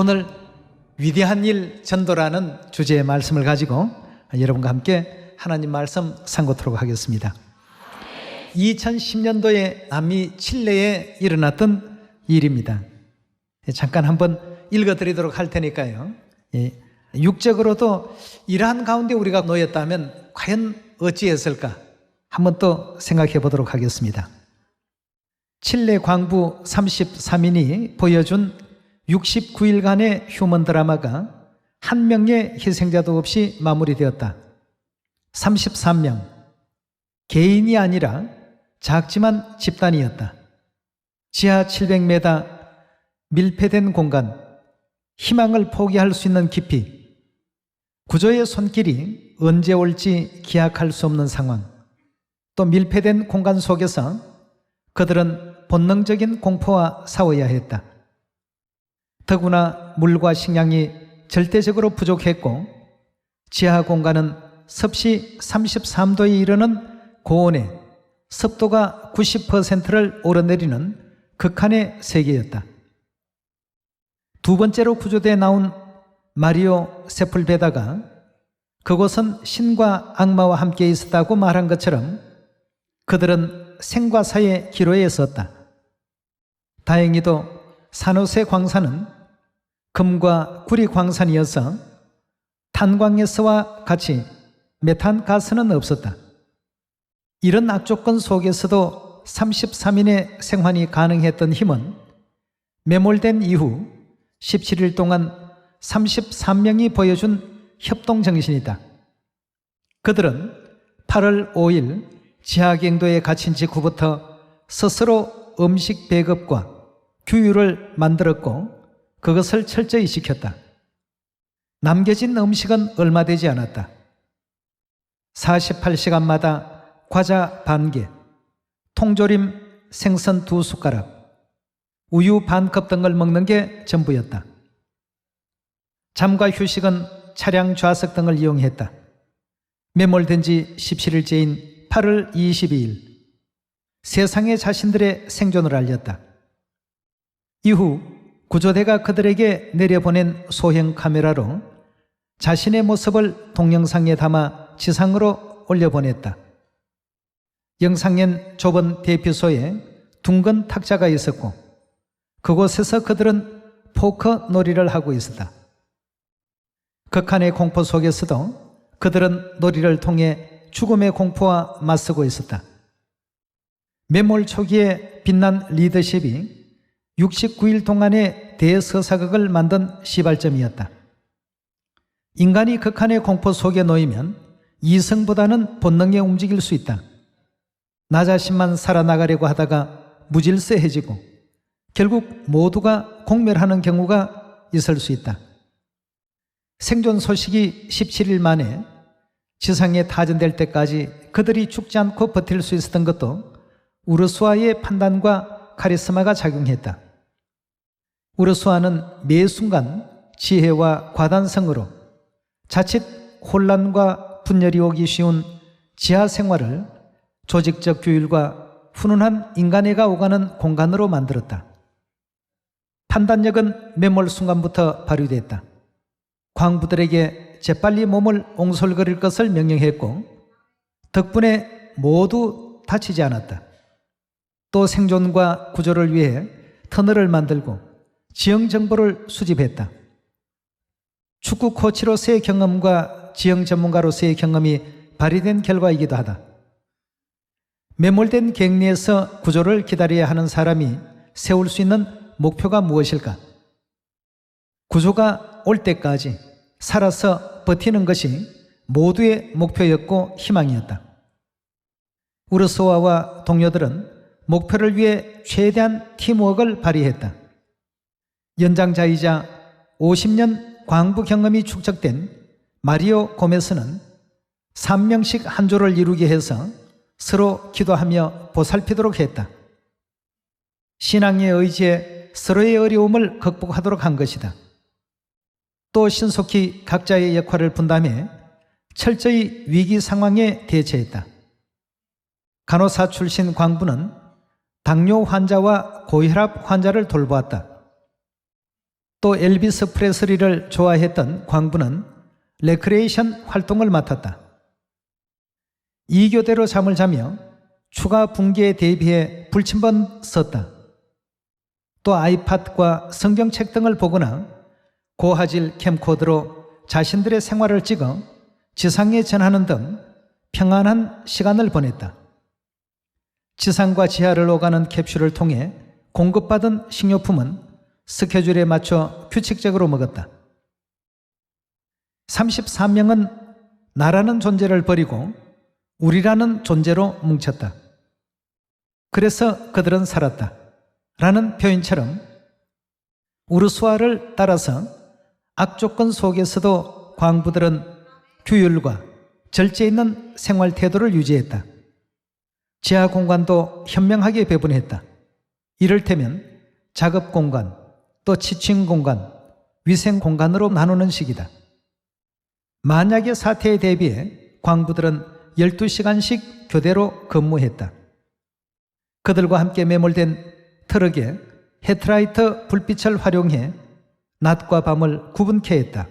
오늘 위대한 일 전도라는 주제의 말씀을 가지고 여러분과 함께 하나님 말씀 상고토록 하겠습니다. 2010년도에 남미 칠레에 일어났던 일입니다. 잠깐 한번 읽어드리도록 할 테니까요. 육적으로도 이러한 가운데 우리가 놓였다면 과연 어찌했을까 한번 또 생각해 보도록 하겠습니다. 칠레 광부 33인이 보여준 69일간의 휴먼 드라마가 한 명의 희생자도 없이 마무리되었다. 33명, 개인이 아니라 작지만 집단이었다. 지하 700m, 밀폐된 공간, 희망을 포기할 수 있는 깊이, 구조의 손길이 언제 올지 기약할 수 없는 상황, 또 밀폐된 공간 속에서 그들은 본능적인 공포와 싸워야 했다. 더구나 물과 식량이 절대적으로 부족했고 지하 공간은 섭씨 33도에 이르는 고온에 습도가 90%를 오르내리는 극한의 세계였다. 두 번째로 구조대에 나온 마리오 세풀베다가 그곳은 신과 악마와 함께 있었다고 말한 것처럼 그들은 생과 사의 기로에 섰다. 다행히도 산호세 광산은 금과 구리 광산이어서 탄광가스와 같이 메탄가스는 없었다. 이런 악조건 속에서도 33인의 생환이 가능했던 힘은 매몰된 이후 17일 동안 33명이 보여준 협동정신이다. 그들은 8월 5일 지하경도에 갇힌 직후부터 스스로 음식 배급과 규율을 만들었고 그것을 철저히 지켰다. 남겨진 음식은 얼마 되지 않았다. 48시간마다 과자 반 개, 통조림 생선 2숟가락, 우유 반컵 등을 먹는 게 전부였다. 잠과 휴식은 차량 좌석 등을 이용했다. 매몰된 지 17일째인 8월 22일 세상에 자신들의 생존을 알렸다. 이후 구조대가 그들에게 내려보낸 소형 카메라로 자신의 모습을 동영상에 담아 지상으로 올려보냈다. 영상엔 좁은 대피소에 둥근 탁자가 있었고 그곳에서 그들은 포커 놀이를 하고 있었다. 극한의 공포 속에서도 그들은 놀이를 통해 죽음의 공포와 맞서고 있었다. 매몰 초기에 빛난 리더십이 69일 동안의 대서사극을 만든 시발점이었다. 인간이 극한의 공포 속에 놓이면 이성보다는 본능에 움직일 수 있다. 나 자신만 살아나가려고 하다가 무질서해지고 결국 모두가 공멸하는 경우가 있을 수 있다. 생존 소식이 17일 만에 지상에 타전될 때까지 그들이 죽지 않고 버틸 수 있었던 것도 우르스와의 판단과 카리스마가 작용했다. 우르스와는 매 순간 지혜와 과단성으로 자칫 혼란과 분열이 오기 쉬운 지하 생활을 조직적 규율과 훈훈한 인간애가 오가는 공간으로 만들었다. 판단력은 매몰 순간부터 발휘됐다. 광부들에게 재빨리 몸을 옹솔거릴 것을 명령했고 덕분에 모두 다치지 않았다. 또 생존과 구조를 위해 터널을 만들고 지형 정보를 수집했다. 축구 코치로서의 경험과 지형 전문가로서의 경험이 발휘된 결과이기도 하다. 매몰된 격리에서 구조를 기다려야 하는 사람이 세울 수 있는 목표가 무엇일까? 구조가 올 때까지 살아서 버티는 것이 모두의 목표였고 희망이었다. 우르스와와 동료들은 목표를 위해 최대한 팀워크를 발휘했다. 연장자이자 50년 광부 경험이 축적된 마리오 고메스는 3명씩 한 조를 이루게 해서 서로 기도하며 보살피도록 했다. 신앙의 의지에 서로의 어려움을 극복하도록 한 것이다. 또 신속히 각자의 역할을 분담해 철저히 위기 상황에 대처했다. 간호사 출신 광부는 당뇨 환자와 고혈압 환자를 돌보았다. 또 엘비스 프레슬리를 좋아했던 광부는 레크레이션 활동을 맡았다. 이교대로 잠을 자며 추가 붕괴에 대비해 불침번 썼다. 또 아이팟과 성경책 등을 보거나 고화질 캠코더로 자신들의 생활을 찍어 지상에 전하는 등 평안한 시간을 보냈다. 지상과 지하를 오가는 캡슐을 통해 공급받은 식료품은 스케줄에 맞춰 규칙적으로 먹었다. 33명은 나라는 존재를 버리고 우리라는 존재로 뭉쳤다. 그래서 그들은 살았다. 라는 표현처럼 우르스와를 따라서 악조건 속에서도 광부들은 규율과 절제 있는 생활 태도를 유지했다. 지하 공간도 현명하게 배분했다. 이를테면 작업 공간, 또 취침 공간, 위생 공간으로 나누는 식이다. 만약의 사태에 대비해 광부들은 12시간씩 교대로 근무했다. 그들과 함께 매몰된 트럭에 헤드라이트 불빛을 활용해 낮과 밤을 구분케 했다.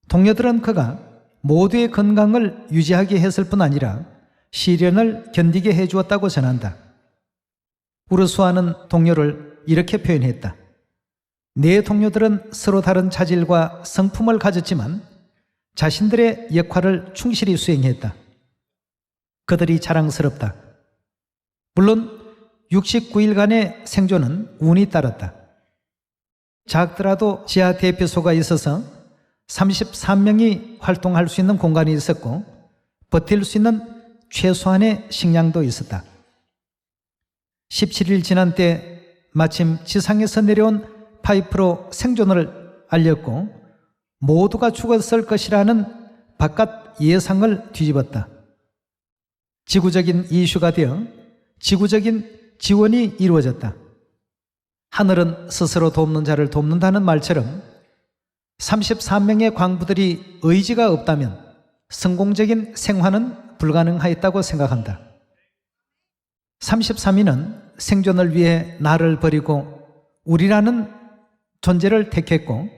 동료들은 그가 모두의 건강을 유지하게 했을 뿐 아니라 시련을 견디게 해주었다고 전한다. 우르스와는 동료를 이렇게 표현했다. 내 동료들은 서로 다른 자질과 성품을 가졌지만 자신들의 역할을 충실히 수행했다. 그들이 자랑스럽다. 물론 69일간의 생존은 운이 따랐다. 작더라도 지하 대피소가 있어서 33명이 활동할 수 있는 공간이 있었고 버틸 수 있는 최소한의 식량도 있었다. 17일 지난 때 마침 지상에서 내려온 파이프로 생존을 알렸고 모두가 죽었을 것이라는 바깥 예상을 뒤집었다. 지구적인 이슈가 되어 지구적인 지원이 이루어졌다. 하늘은 스스로 돕는 자를 돕는다는 말처럼 33명의 광부들이 의지가 없다면 성공적인 생화는 불가능하였다고 생각한다. 33인은 생존을 위해 나를 버리고 우리라는 존재를 택했고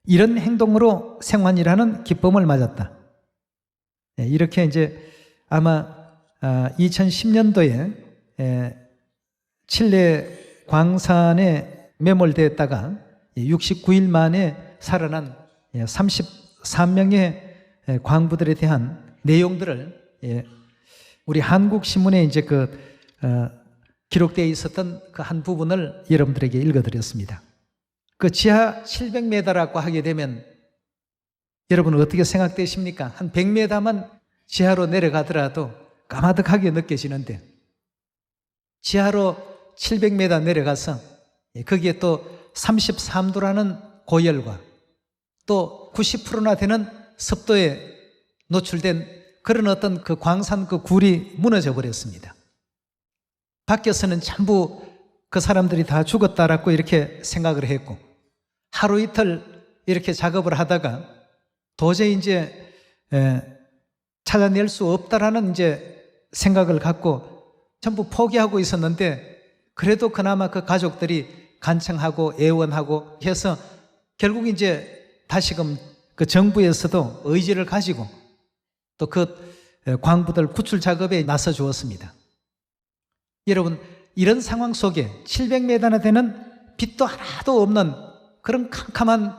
이런 행동으로 생환이라는 기쁨을 맞았다. 이렇게 이제 아마 2010년도에 칠레 광산에 매몰되었다가 69일 만에 살아난 33명의 광부들에 대한 내용들을 우리 한국 신문에 이제 기록되어 있었던 그 한 부분을 여러분들에게 읽어드렸습니다. 그 지하 700m라고 하게 되면 여러분은 어떻게 생각되십니까? 한 100m만 지하로 내려가더라도 까마득하게 느껴지는데 지하로 700m 내려가서 거기에 또 33도라는 고열과 또 90%나 되는 습도에 노출된 그런 어떤 그 광산 그 굴이 무너져 버렸습니다. 밖에서는 전부 그 사람들이 다 죽었다라고 이렇게 생각을 했고 하루 이틀 이렇게 작업을 하다가 도저히 이제 찾아낼 수 없다라는 이제 생각을 갖고 전부 포기하고 있었는데 그래도 그나마 그 가족들이 간청하고 애원하고 해서 결국 이제 다시금 그 정부에서도 의지를 가지고 또 그 광부들 구출 작업에 나서 주었습니다. 여러분, 이런 상황 속에 700m나 되는 빛도 하나도 없는 그런 캄캄한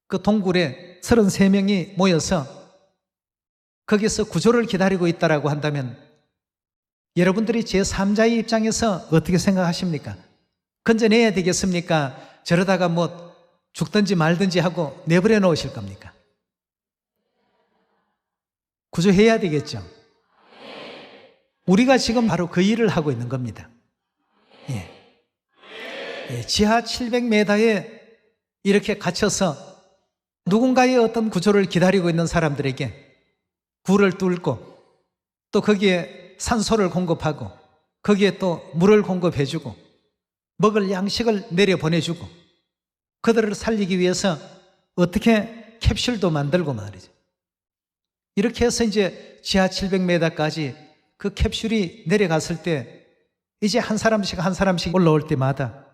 그 동굴에 33명이 모여서 거기서 구조를 기다리고 있다라고 한다면 여러분들이 제3자의 입장에서 어떻게 생각하십니까? 건져내야 되겠습니까? 저러다가 뭐 죽든지 말든지 하고 내버려 놓으실 겁니까? 구조해야 되겠죠. 우리가 지금 바로 그 일을 하고 있는 겁니다. 지하 700m에 이렇게 갇혀서 누군가의 어떤 구조를 기다리고 있는 사람들에게 굴을 뚫고 또 거기에 산소를 공급하고 거기에 또 물을 공급해주고 먹을 양식을 내려보내주고 그들을 살리기 위해서 어떻게 캡슐도 만들고 말이죠. 이렇게 해서 이제 지하 700m까지 그 캡슐이 내려갔을 때 이제 한 사람씩 올라올 때마다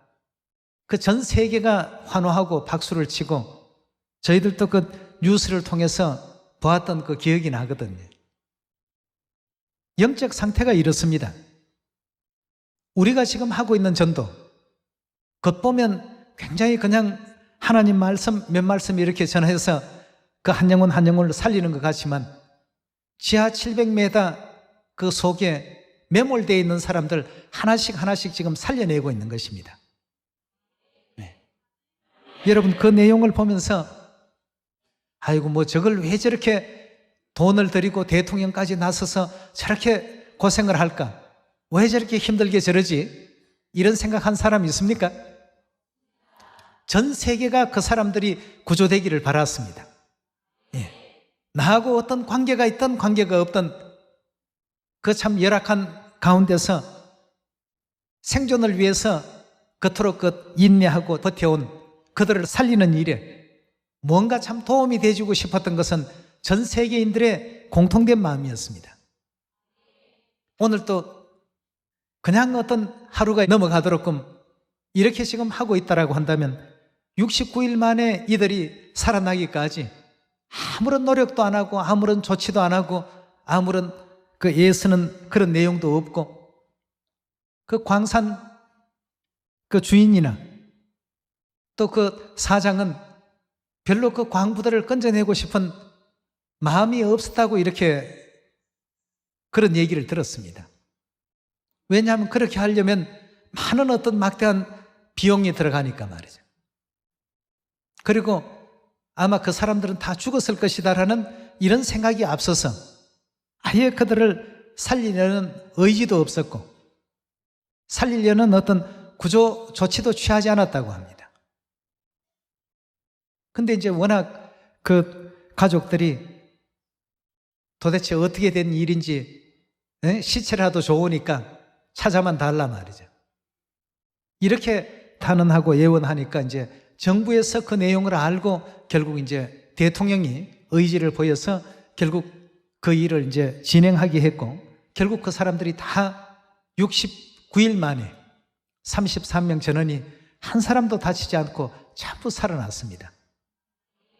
그 전 세계가 환호하고 박수를 치고 저희들도 그 뉴스를 통해서 보았던 그 기억이 나거든요. 영적 상태가 이렇습니다. 우리가 지금 하고 있는 전도, 겉보면 굉장히 그냥 하나님 말씀 몇 말씀 이렇게 전해서 그 한 영혼 한 영혼을 살리는 것 같지만 지하 700m 그 속에 매몰되어 있는 사람들 하나씩 하나씩 지금 살려내고 있는 것입니다. 네. 여러분 그 내용을 보면서 아이고 뭐 저걸 왜 저렇게 돈을 들이고 대통령까지 나서서 저렇게 고생을 할까? 왜 저렇게 힘들게 저러지? 이런 생각한 사람이 있습니까? 전 세계가 그 사람들이 구조되기를 바랐습니다. 예. 나하고 어떤 관계가 있든 관계가 없든 그 참 열악한 가운데서 생존을 위해서 그토록 그 인내하고 버텨온 그들을 살리는 일에 뭔가 참 도움이 돼주고 싶었던 것은 전 세계인들의 공통된 마음이었습니다. 오늘 또 그냥 어떤 하루가 넘어가도록끔 이렇게 지금 하고 있다라고 한다면 69일 만에 이들이 살아나기까지 아무런 노력도 안 하고 아무런 조치도 안 하고 아무런 그 애쓰는 그런 내용도 없고 그 광산 그 주인이나 또 그 사장은 별로 그 광부들을 건져내고 싶은 마음이 없었다고 이렇게 그런 얘기를 들었습니다. 왜냐하면 그렇게 하려면 많은 어떤 막대한 비용이 들어가니까 말이죠. 그리고 아마 그 사람들은 다 죽었을 것이다라는 이런 생각이 앞서서 아예 그들을 살리려는 의지도 없었고 살리려는 어떤 구조 조치도 취하지 않았다고 합니다. 근데 이제 워낙 그 가족들이 도대체 어떻게 된 일인지 시체라도 좋으니까 찾아만 달라 말이죠. 이렇게 단언하고 예언하니까 이제 정부에서 그 내용을 알고 결국 이제 대통령이 의지를 보여서 결국 그 일을 이제 진행하게 했고 결국 그 사람들이 다 69일 만에 33명 전원이 한 사람도 다치지 않고 전부 살아났습니다.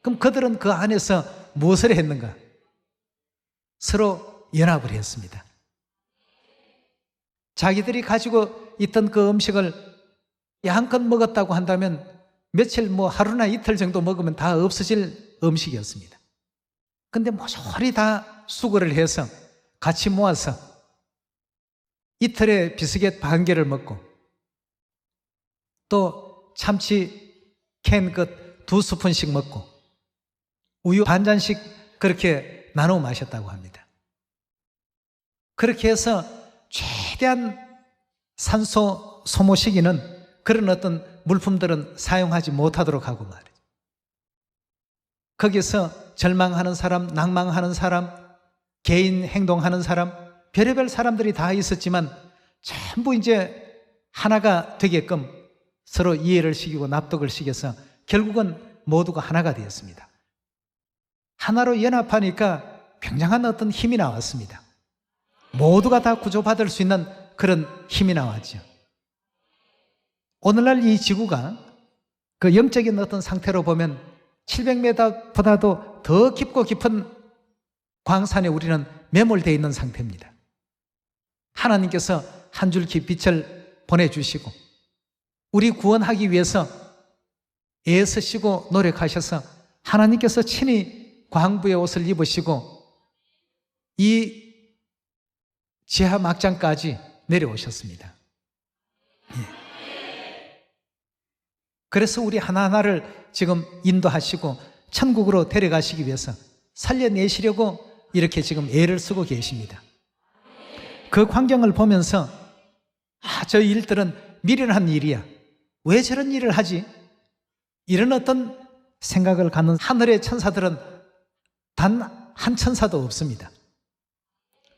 그럼 그들은 그 안에서 무엇을 했는가? 서로 연합을 했습니다. 자기들이 가지고 있던 그 음식을 양껏 먹었다고 한다면 며칠 뭐 하루나 이틀 정도 먹으면 다 없어질 음식이었습니다. 근데 모조리 다 수거를 해서 같이 모아서 이틀에 비스켓 반 개를 먹고 또 참치 캔 그 2스푼씩 먹고 우유 반 잔씩 그렇게 나눠 마셨다고 합니다. 그렇게 해서 최대한 산소 소모시키는 그런 어떤 물품들은 사용하지 못하도록 하고 말이죠. 거기서 절망하는 사람, 낭망하는 사람, 개인 행동하는 사람, 별의별 사람들이 다 있었지만 전부 이제 하나가 되게끔 서로 이해를 시키고 납득을 시켜서 결국은 모두가 하나가 되었습니다. 하나로 연합하니까 굉장한 어떤 힘이 나왔습니다. 모두가 다 구조받을 수 있는 그런 힘이 나왔죠. 오늘날 이 지구가 그 영적인 어떤 상태로 보면 700m보다도 더 깊고 깊은 광산에 우리는 매몰되어 있는 상태입니다. 하나님께서 한 줄기 빛을 보내주시고 우리 구원하기 위해서 애쓰시고 노력하셔서 하나님께서 친히 광부의 옷을 입으시고 이 지하 막장까지 내려오셨습니다. 그래서 우리 하나하나를 지금 인도하시고 천국으로 데려가시기 위해서 살려내시려고 이렇게 지금 애를 쓰고 계십니다. 그 광경을 보면서 저 일들은 미련한 일이야. 왜 저런 일을 하지? 이런 어떤 생각을 갖는 하늘의 천사들은 단 한 천사도 없습니다.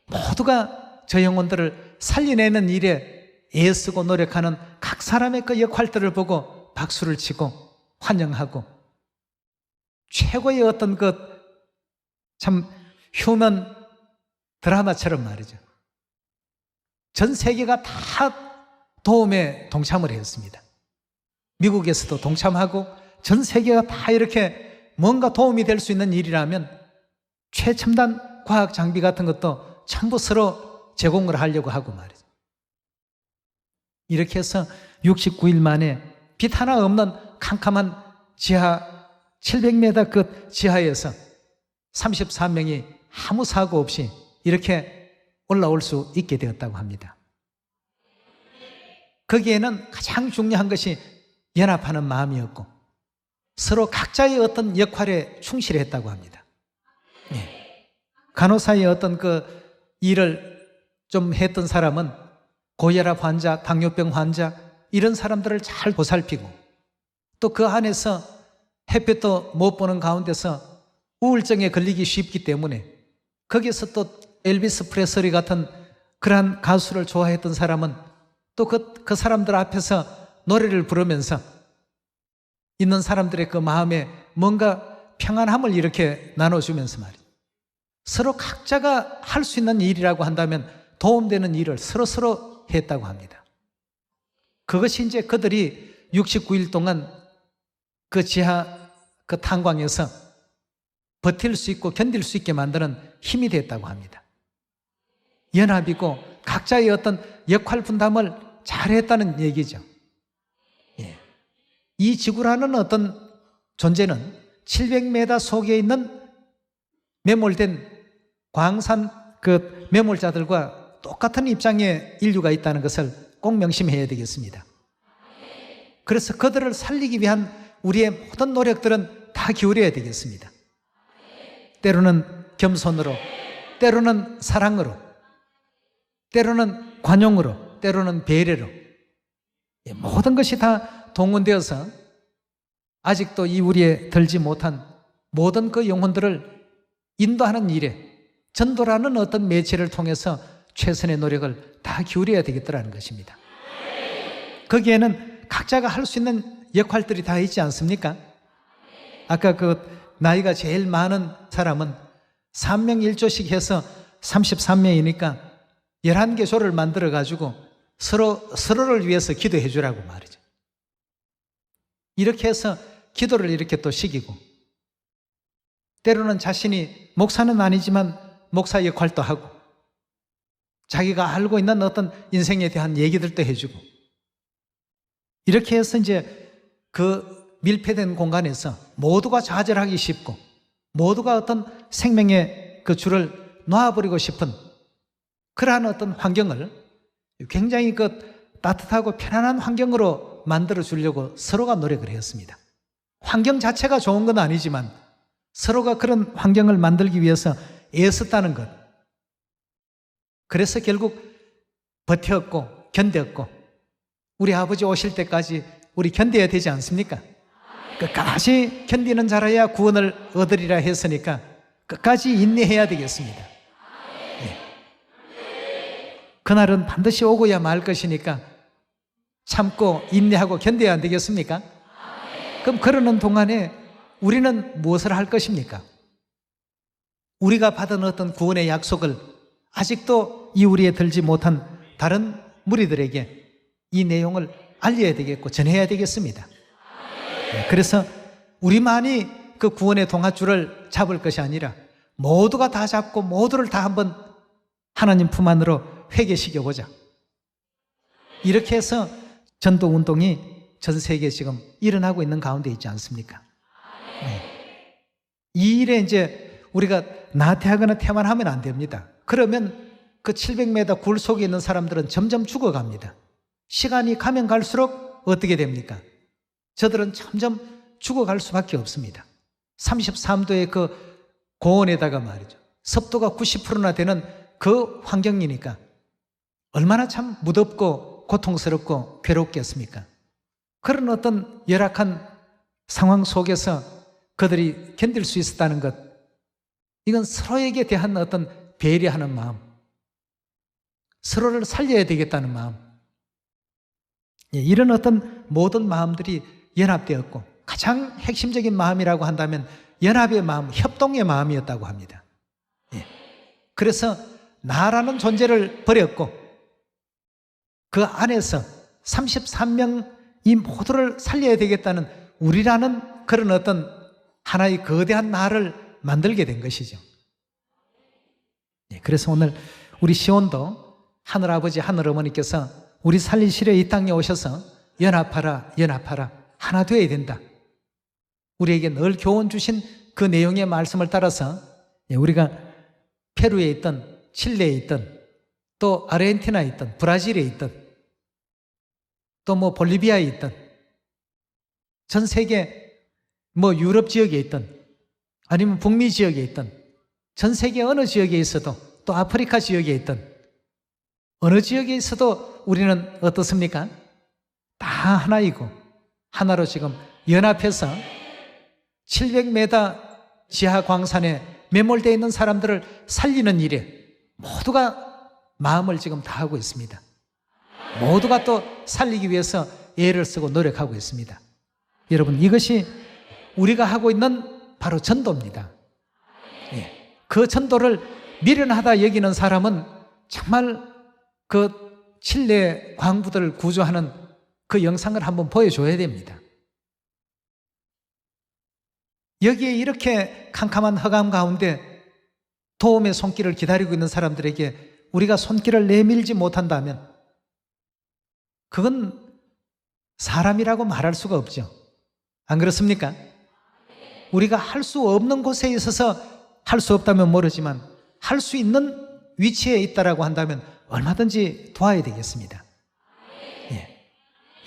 모두가 저 영혼들을 살려내는 일에 애쓰고 노력하는 각 사람의 그 역할들을 보고 박수를 치고 환영하고 최고의 어떤 그 참 휴먼 드라마처럼 말이죠. 전 세계가 다 도움에 동참을 했습니다. 미국에서도 동참하고 전 세계가 다 이렇게 뭔가 도움이 될 수 있는 일이라면 최첨단 과학 장비 같은 것도 전부 서로 제공을 하려고 하고 말이죠. 이렇게 해서 69일 만에 빛 하나 없는 캄캄한 지하 700m 끝 지하에서 34명이 아무 사고 없이 이렇게 올라올 수 있게 되었다고 합니다. 거기에는 가장 중요한 것이 연합하는 마음이었고 서로 각자의 어떤 역할에 충실했다고 합니다. 간호사의 어떤 그 일을 좀 했던 사람은 고혈압 환자, 당뇨병 환자 이런 사람들을 잘 보살피고 또 그 안에서 햇빛도 못 보는 가운데서 우울증에 걸리기 쉽기 때문에 거기서 또 엘비스 프레슬리 같은 그러한 가수를 좋아했던 사람은 또 그 사람들 앞에서 노래를 부르면서 있는 사람들의 그 마음에 뭔가 평안함을 이렇게 나눠주면서 말이에요. 서로 각자가 할 수 있는 일이라고 한다면 도움되는 일을 서로 했다고 합니다. 그것이 이제 그들이 69일 동안 그 지하 그 탄광에서 버틸 수 있고 견딜 수 있게 만드는 힘이 됐다고 합니다. 연합이고 각자의 어떤 역할 분담을 잘했다는 얘기죠. 이 지구라는 어떤 존재는 700m 속에 있는 매몰된 광산 그 매몰자들과 똑같은 입장의 인류가 있다는 것을 꼭 명심해야 되겠습니다. 그래서 그들을 살리기 위한 우리의 모든 노력들은 다 기울여야 되겠습니다. 때로는 겸손으로, 때로는 사랑으로, 때로는 관용으로, 때로는 배려로 모든 것이 다 동원되어서 아직도 이 우리에 들지 못한 모든 그 영혼들을 인도하는 일에 전도라는 어떤 매체를 통해서 최선의 노력을 다 기울여야 되겠다는 것입니다. 거기에는 각자가 할 수 있는 역할들이 다 있지 않습니까? 아까 그 나이가 제일 많은 사람은 3명 1조씩 해서 33명이니까 11개 조를 만들어 가지고 서로를 위해서 기도해 주라고 말이죠. 이렇게 해서 기도를 이렇게 또 시키고 때로는 자신이 목사는 아니지만 목사 역할도 하고 자기가 알고 있는 어떤 인생에 대한 얘기들도 해주고 이렇게 해서 이제 그 밀폐된 공간에서 모두가 좌절하기 쉽고 모두가 어떤 생명의 그 줄을 놓아버리고 싶은 그러한 어떤 환경을 굉장히 그 따뜻하고 편안한 환경으로 만들어 주려고 서로가 노력을 했습니다. 환경 자체가 좋은 건 아니지만 서로가 그런 환경을 만들기 위해서 애썼다는 것. 그래서 결국 버텼고 견뎠고 우리 아버지 오실 때까지 우리 견뎌야 되지 않습니까? 끝까지 견디는 자라야 구원을 얻으리라 했으니까 끝까지 인내해야 되겠습니다. 그날은 반드시 오고야 말 것이니까 참고 인내하고 견뎌야 안 되겠습니까? 그럼 그러는 동안에 우리는 무엇을 할 것입니까? 우리가 받은 어떤 구원의 약속을 아직도 이 우리에 들지 못한 다른 무리들에게 이 내용을 알려야 되겠고 전해야 되겠습니다. 그래서 우리만이 그 구원의 동아줄을 잡을 것이 아니라 모두가 다 잡고 모두를 다 한번 하나님 품 안으로 회개시켜보자. 이렇게 해서 전도운동이 전 세계에 지금 일어나고 있는 가운데 있지 않습니까? 이 일에 이제 우리가 나태하거나 태만하면 안 됩니다. 그러면 그 700m 굴 속에 있는 사람들은 점점 죽어갑니다. 시간이 가면 갈수록 어떻게 됩니까? 저들은 점점 죽어갈 수밖에 없습니다. 33도의 그 고온에다가 말이죠. 습도가 90%나 되는 그 환경이니까 얼마나 참 무덥고 고통스럽고 괴롭겠습니까? 그런 어떤 열악한 상황 속에서 그들이 견딜 수 있었다는 것, 이건 서로에게 대한 어떤 배려하는 마음, 서로를 살려야 되겠다는 마음, 이런 어떤 모든 마음들이 연합되었고 가장 핵심적인 마음이라고 한다면 연합의 마음, 협동의 마음이었다고 합니다. 그래서 나라는 존재를 버렸고 그 안에서 33명 이 모두를 살려야 되겠다는 우리라는 그런 어떤 하나의 거대한 나를 만들게 된 것이죠. 그래서 오늘 우리 시온도 하늘아버지 하늘어머니께서 우리 살리시려 이 땅에 오셔서 연합하라 연합하라 하나 되어야 된다. 우리에게 늘 교훈 주신 그 내용의 말씀을 따라서 우리가 페루에 있던 칠레에 있던 또 아르헨티나에 있던 브라질에 있던 또 뭐 볼리비아에 있던 전 세계 뭐 유럽 지역에 있던 아니면 북미 지역에 있던 전 세계 어느 지역에 있어도 또 아프리카 지역에 있던 어느 지역에 있어도 우리는 어떻습니까? 다 하나이고 하나로 지금 연합해서 700m 지하 광산에 매몰되어 있는 사람들을 살리는 일에 모두가 마음을 지금 다하고 있습니다. 모두가 또 살리기 위해서 애를 쓰고 노력하고 있습니다. 여러분, 이것이 우리가 하고 있는 바로 전도입니다. 그 전도를 미련하다 여기는 사람은 정말 그 칠레 광부들을 구조하는 그 영상을 한번 보여줘야 됩니다. 여기에 이렇게 캄캄한 흑암 가운데 도움의 손길을 기다리고 있는 사람들에게 우리가 손길을 내밀지 못한다면 그건 사람이라고 말할 수가 없죠. 안 그렇습니까? 우리가 할 수 없는 곳에 있어서 할 수 없다면 모르지만 할 수 있는 위치에 있다라고 한다면 얼마든지 도와야 되겠습니다.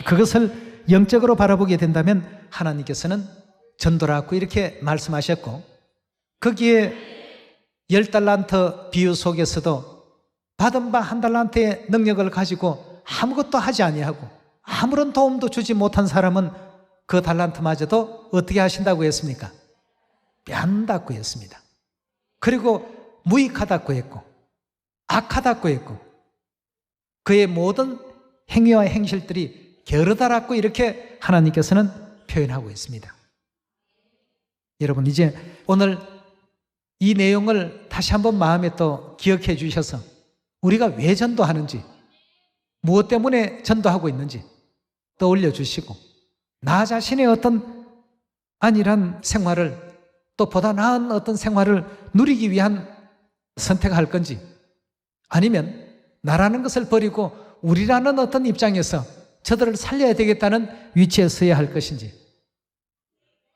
그것을 영적으로 바라보게 된다면 하나님께서는 전도라고 이렇게 말씀하셨고 거기에 10달란트 비유 속에서도 받은 바 1달란트의 능력을 가지고 아무것도 하지 아니하고 아무런 도움도 주지 못한 사람은 그 달란트마저도 어떻게 하신다고 했습니까? 뺀다고 했습니다. 그리고 무익하다고 했고 악하다고 했고 그의 모든 행위와 행실들이 게으르다라고 이렇게 하나님께서는 표현하고 있습니다. 여러분, 이제 오늘 이 내용을 다시 한번 마음에 또 기억해 주셔서 우리가 왜 전도하는지 무엇 때문에 전도하고 있는지 떠올려 주시고 나 자신의 어떤 안일한 생활을 또 보다 나은 어떤 생활을 누리기 위한 선택할 건지 아니면 나라는 것을 버리고 우리라는 어떤 입장에서 저들을 살려야 되겠다는 위치에 서야 할 것인지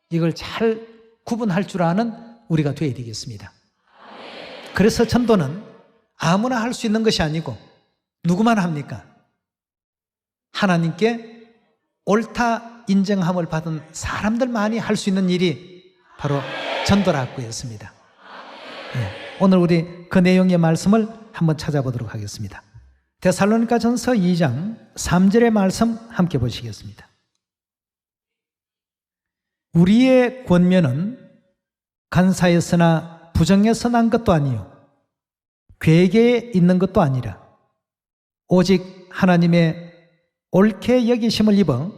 이걸 잘 구분할 줄 아는 우리가 되어야 되겠습니다. 그래서 전도는 아무나 할 수 있는 것이 아니고 누구만 합니까? 하나님께 옳다 인정함을 받은 사람들만이 할 수 있는 일이 바로 전도라고 했습니다. 오늘 우리 그 내용의 말씀을 한번 찾아보도록 하겠습니다. 데살로니가 전서 2장 3절의 말씀 함께 보시겠습니다. 우리의 권면은 간사에서나 부정에서 난 것도 아니요 괴계에 있는 것도 아니라 오직 하나님의 옳게 여기심을 입어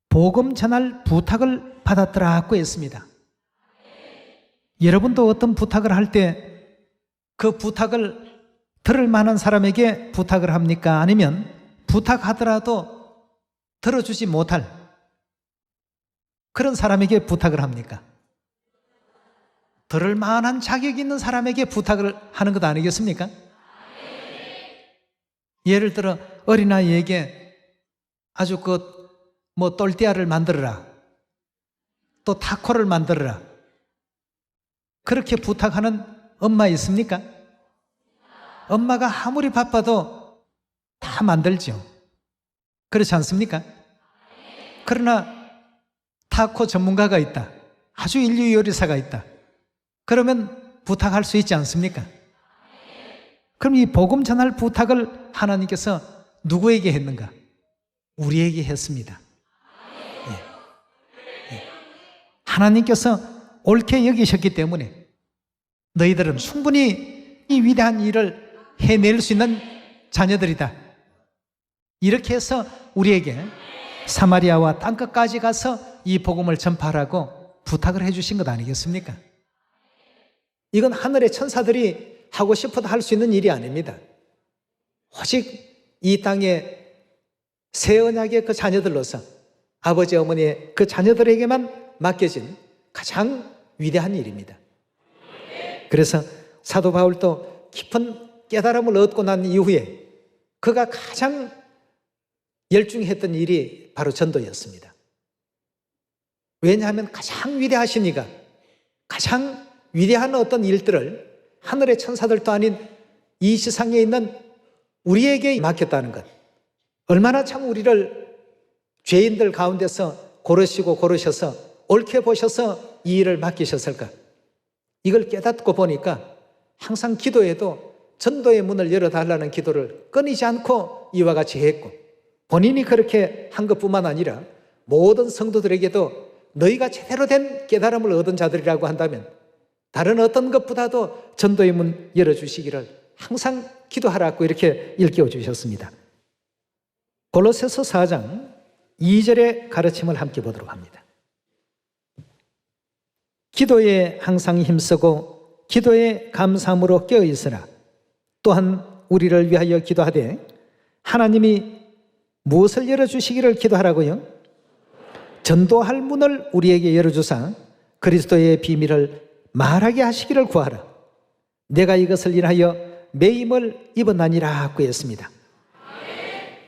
복음 전할 부탁을 받았더라고 했습니다. 여러분도 어떤 부탁을 할 때 그 부탁을 들을 만한 사람에게 부탁을 합니까? 아니면 부탁하더라도 들어주지 못할 그런 사람에게 부탁을 합니까? 들을 만한 자격이 있는 사람에게 부탁을 하는 것 아니겠습니까? 예를 들어 어린아이에게 아주 뭐 똘띠아를 만들어라 또 타코를 만들어라 그렇게 부탁하는 엄마 있습니까? 엄마가 아무리 바빠도 다 만들죠. 그렇지 않습니까? 그러나 타코 전문가가 있다. 아주 인류 요리사가 있다. 그러면 부탁할 수 있지 않습니까? 그럼 이 복음 전할 부탁을 하나님께서 누구에게 했는가? 우리에게 했습니다. 하나님께서 옳게 여기셨기 때문에 너희들은 충분히 이 위대한 일을 해낼 수 있는 자녀들이다. 이렇게 해서 우리에게 사마리아와 땅끝까지 가서 이 복음을 전파하라고 부탁을 해주신 것 아니겠습니까? 이건 하늘의 천사들이 하고 싶어도 할 수 있는 일이 아닙니다. 오직 이 땅의 새 언약의 그 자녀들로서 아버지 어머니의 그 자녀들에게만 맡겨진 가장 위대한 일입니다. 그래서 사도 바울도 깊은 깨달음을 얻고 난 이후에 그가 가장 열중했던 일이 바로 전도였습니다. 왜냐하면 가장 위대하신 이가 가장 위대한 어떤 일들을 하늘의 천사들도 아닌 이 세상에 있는 우리에게 맡겼다는 것, 얼마나 참 우리를 죄인들 가운데서 고르셔서 옳게 보셔서 이 일을 맡기셨을까. 이걸 깨닫고 보니까 항상 기도에도 전도의 문을 열어달라는 기도를 끊이지 않고 이와 같이 했고, 본인이 그렇게 한 것뿐만 아니라 모든 성도들에게도 너희가 제대로 된 깨달음을 얻은 자들이라고 한다면 다른 어떤 것보다도 전도의 문 열어주시기를 항상 기도하라고 이렇게 일깨워 주셨습니다. 골로새서 4장 2절의 가르침을 함께 보도록 합니다. 기도에 항상 힘쓰고 기도에 감사함으로 깨어 있으라. 또한 우리를 위하여 기도하되 하나님이 무엇을 열어주시기를 기도하라고요? 전도할 문을 우리에게 열어주사 그리스도의 비밀을 말하게 하시기를 구하라. 내가 이것을 인하여 매임을 입었나니라 구했습니다.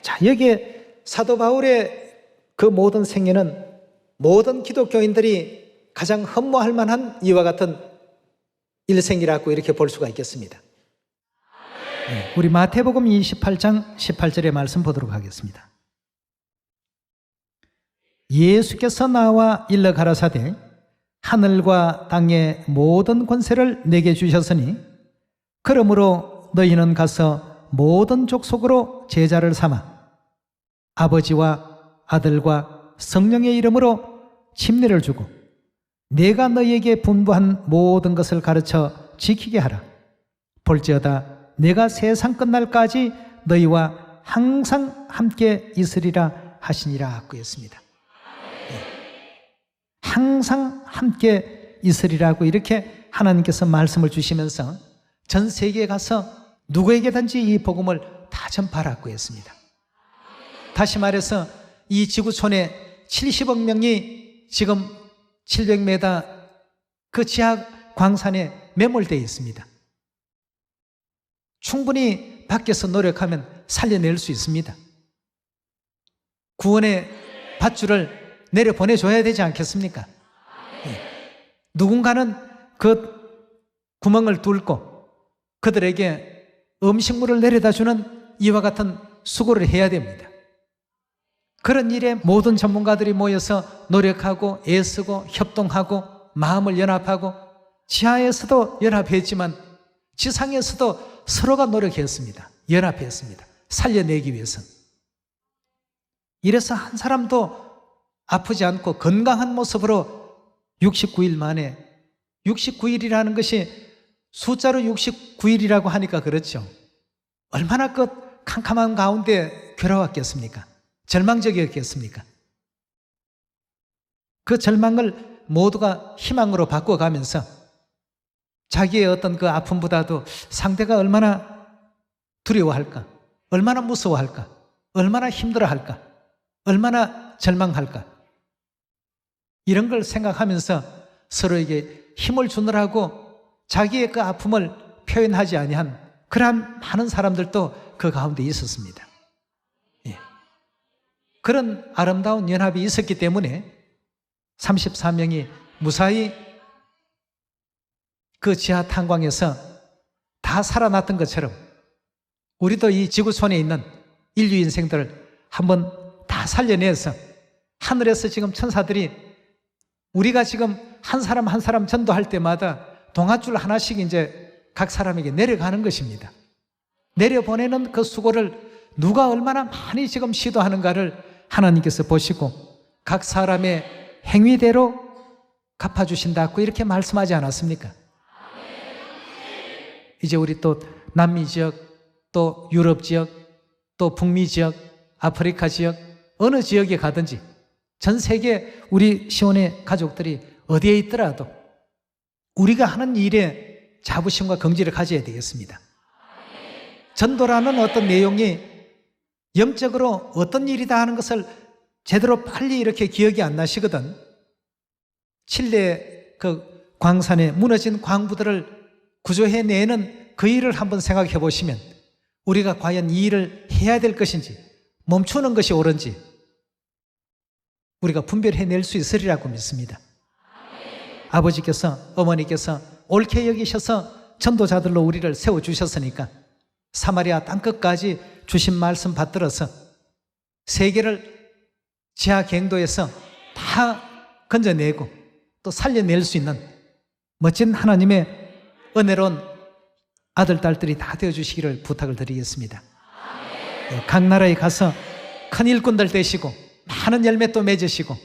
자, 여기에 사도 바울의 그 모든 생애는 모든 기독교인들이 가장 흠모할 만한 이와 같은 일생이라고 이렇게 볼 수가 있겠습니다. 우리 마태복음 28장 18절의 말씀 보도록 하겠습니다. 예수께서 나와 일러 가라사대 하늘과 땅의 모든 권세를 내게 주셨으니 그러므로 너희는 가서 모든 족속으로 제자를 삼아 아버지와 아들과 성령의 이름으로 침례를 주고 내가 너희에게 분부한 모든 것을 가르쳐 지키게 하라. 볼지어다 내가 세상 끝날까지 너희와 항상 함께 있으리라 하시니라 그랬습니다. 항상 함께 있으리라고 이렇게 하나님께서 말씀을 주시면서 전 세계에 가서 누구에게든지 이 복음을 다 전파하라고 했습니다. 다시 말해서 이 지구촌에 70억 명이 지금 700m 그 지하 광산에 매몰되어 있습니다. 충분히 밖에서 노력하면 살려낼 수 있습니다. 구원의 밧줄을 내려보내줘야 되지 않겠습니까? 누군가는 그 구멍을 뚫고 그들에게 음식물을 내려다주는 이와 같은 수고를 해야 됩니다. 그런 일에 모든 전문가들이 모여서 노력하고 애쓰고 협동하고 마음을 연합하고 지하에서도 연합했지만 지상에서도 서로가 노력했습니다. 연합했습니다. 살려내기 위해서. 이래서 한 사람도 아프지 않고 건강한 모습으로 69일 만에 69일이라는 것이 숫자로 69일이라고 하니까 그렇죠. 얼마나 그 캄캄한 가운데 괴로웠겠습니까? 절망적이었겠습니까? 그 절망을 모두가 희망으로 바꿔가면서 자기의 어떤 그 아픔보다도 상대가 얼마나 두려워할까? 얼마나 무서워할까? 얼마나 힘들어할까? 얼마나 절망할까? 이런 걸 생각하면서 서로에게 힘을 주느라고 자기의 그 아픔을 표현하지 아니한 그러한 많은 사람들도 그 가운데 있었습니다. 예. 그런 아름다운 연합이 있었기 때문에 34명이 무사히 그 지하 탄광에서 다 살아났던 것처럼 우리도 이 지구촌에 있는 인류 인생들을 한번 다 살려내서 하늘에서 지금 천사들이 우리가 지금 한 사람 한 사람 전도할 때마다 동아줄 하나씩 이제 각 사람에게 내려가는 것입니다. 내려보내는 그 수고를 누가 얼마나 많이 지금 시도하는가를 하나님께서 보시고 각 사람의 행위대로 갚아주신다고 이렇게 말씀하지 않았습니까? 이제 우리 또 남미 지역, 또 유럽 지역, 또 북미 지역, 아프리카 지역, 어느 지역에 가든지 전 세계 우리 시온의 가족들이 어디에 있더라도 우리가 하는 일에 자부심과 긍지를 가져야 되겠습니다. 전도라는 어떤 내용이 영적으로 어떤 일이다 하는 것을 제대로 빨리 이렇게 기억이 안 나시거든. 칠레 그 광산에 무너진 광부들을 구조해내는 그 일을 한번 생각해 보시면 우리가 과연 이 일을 해야 될 것인지 멈추는 것이 옳은지 우리가 분별해낼 수 있으리라고 믿습니다. 아버지께서 어머니께서 옳게 여기셔서 전도자들로 우리를 세워주셨으니까 사마리아 땅끝까지 주신 말씀 받들어서 세계를 지하 갱도에서 다 건져내고 또 살려낼 수 있는 멋진 하나님의 은혜로운 아들, 딸들이 다 되어주시기를 부탁을 드리겠습니다. 각 나라에 가서 큰 일꾼들 되시고 많은 열매 또 맺으시고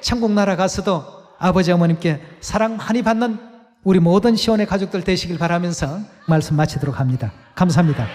천국 나라 가서도 아버지 어머님께 사랑 많이 받는 우리 모든 시온의 가족들 되시길 바라면서 말씀 마치도록 합니다. 감사합니다.